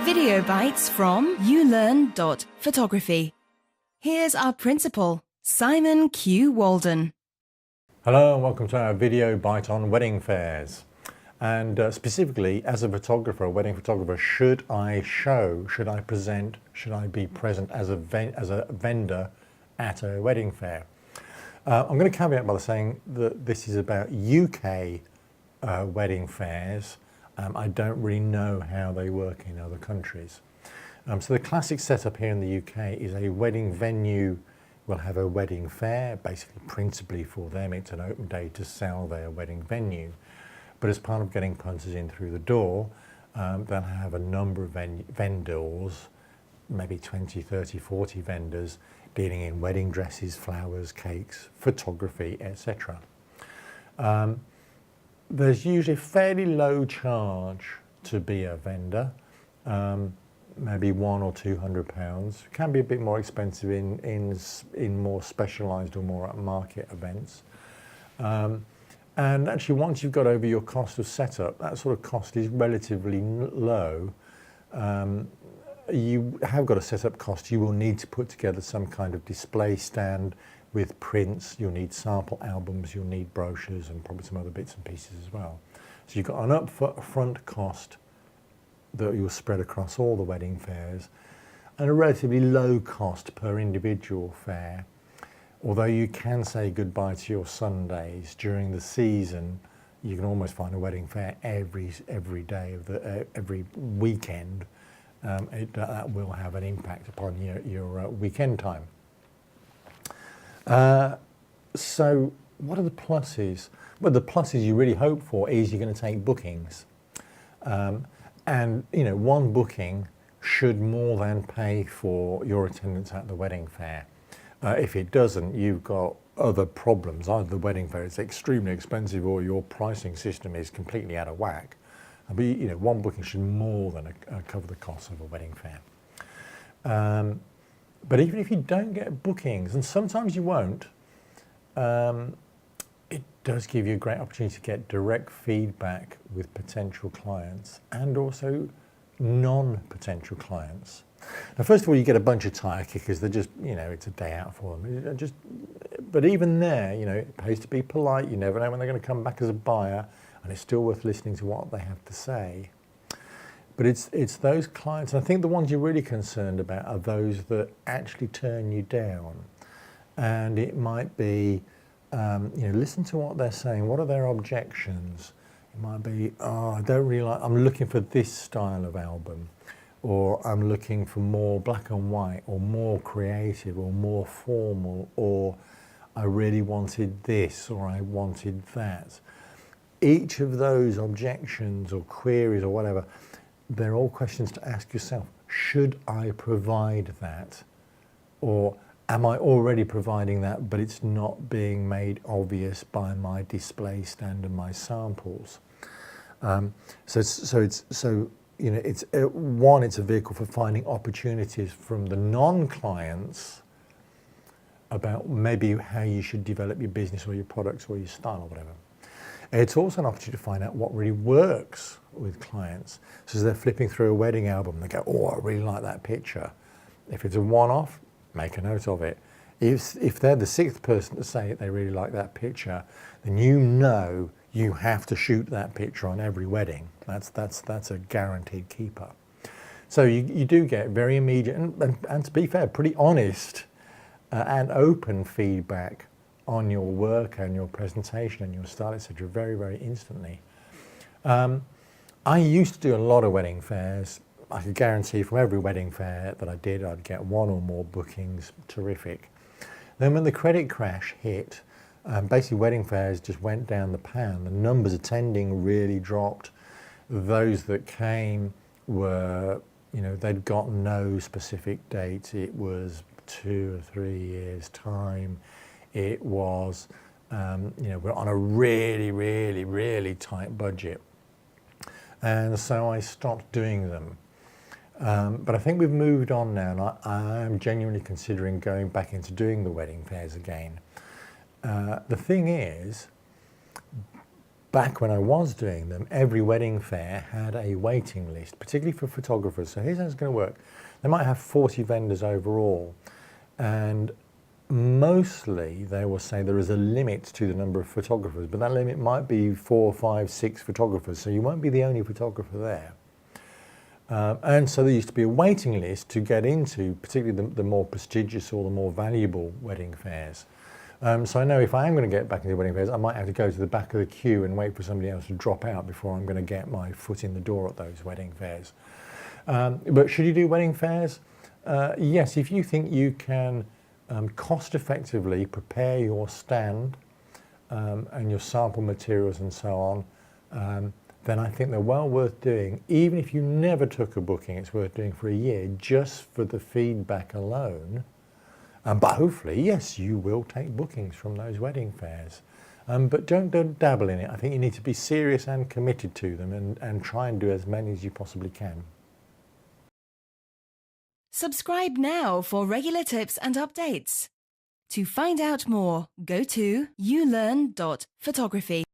Video bites from ulearn.photography. Here's our principal, Simon Q. Walden. Hello and welcome to our video bite on wedding fairs. And specifically, as a photographer, a wedding photographer, should I present, should I be present as a vendor at a wedding fair? I'm going to caveat by saying that this is about UK wedding fairs. I don't really know how they work in other countries. So the classic setup here in the UK is a wedding venue will have a wedding fair, basically principally for them. It's an open day to sell their wedding venue. But as part of getting punters in through the door, they'll have a number of vendors, maybe 20, 30, 40 vendors dealing in wedding dresses, flowers, cakes, photography, etc. There's usually a fairly low charge to be a vendor, maybe £100 or £200. It can be a bit more expensive in more specialised or more market events. And actually, once you've got over your cost of setup, that sort of cost is relatively low. You have got a setup cost. You will need to put together some kind of display stand with prints. You'll need sample albums, you'll need brochures and probably some other bits and pieces as well. So you've got an upfront cost that you'll spread across all the wedding fairs and a relatively low cost per individual fair. Although you can say goodbye to your Sundays during the season, you can almost find a wedding fair every day of every weekend. That will have an impact upon your weekend time. So what are the pluses? Well, the pluses you really hope for is you're going to take bookings. And one booking should more than pay for your attendance at the wedding fair. If it doesn't, you've got other problems. Either the wedding fair is extremely expensive or your pricing system is completely out of whack. But one booking should more than cover the cost of a wedding fair. But even if you don't get bookings, and sometimes you won't, it does give you a great opportunity to get direct feedback with potential clients and also non-potential clients. Now, first of all, you get a bunch of tire kickers. They're just, it's a day out for them. But even there, it pays to be polite. You never know when they're going to come back as a buyer, and it's still worth listening to what they have to say. But it's those clients, and I think the ones you're really concerned about are those that actually turn you down. And it might be, listen to what they're saying. What are their objections? It might be, I don't really like, I'm looking for this style of album, or I'm looking for more black and white, or more creative, or more formal, or I really wanted this, or I wanted that. Each of those objections or queries or whatever, they're all questions to ask yourself. Should I provide that? Or am I already providing that, but it's not being made obvious by my display stand and my samples? It's a vehicle for finding opportunities from the non-clients about maybe how you should develop your business or your products or your style or whatever. It's also an opportunity to find out what really works with clients. So as they're flipping through a wedding album, they go, I really like that picture. If it's a one-off, make a note of it. If they're the sixth person to say they really like that picture, then you have to shoot that picture on every wedding. That's a guaranteed keeper. So you do get very immediate and to be fair, pretty honest and open feedback on your work and your presentation and your style, etc., very, very instantly. I used to do a lot of wedding fairs. I could guarantee from every wedding fair that I did, I'd get one or more bookings. Terrific. Then when the credit crash hit, basically wedding fairs just went down the pan. The numbers attending really dropped. Those that came were, they'd got no specific date. It was 2 or 3 years' time. It was, we're on a really, really, really tight budget. And so I stopped doing them. But I think we've moved on now, and I am genuinely considering going back into doing the wedding fairs again. The thing is, back when I was doing them, every wedding fair had a waiting list, particularly for photographers. So here's how it's going to work. They might have 40 vendors overall, and mostly they will say there is a limit to the number of photographers, but that limit might be 4, 5, 6 photographers, so you won't be the only photographer there. And so there used to be a waiting list to get into, particularly the more prestigious or the more valuable wedding fairs. So I know if I am going to get back into wedding fairs, I might have to go to the back of the queue and wait for somebody else to drop out before I'm going to get my foot in the door at those wedding fairs. But should you do wedding fairs? Yes, if you think you can cost effectively prepare your stand and your sample materials and so on, then I think they're well worth doing. Even if you never took a booking, it's worth doing for a year just for the feedback alone. But hopefully, yes, you will take bookings from those wedding fairs. But don't dabble in it. I think you need to be serious and committed to them and try and do as many as you possibly can. Subscribe now for regular tips and updates. To find out more, go to ulearn.photography.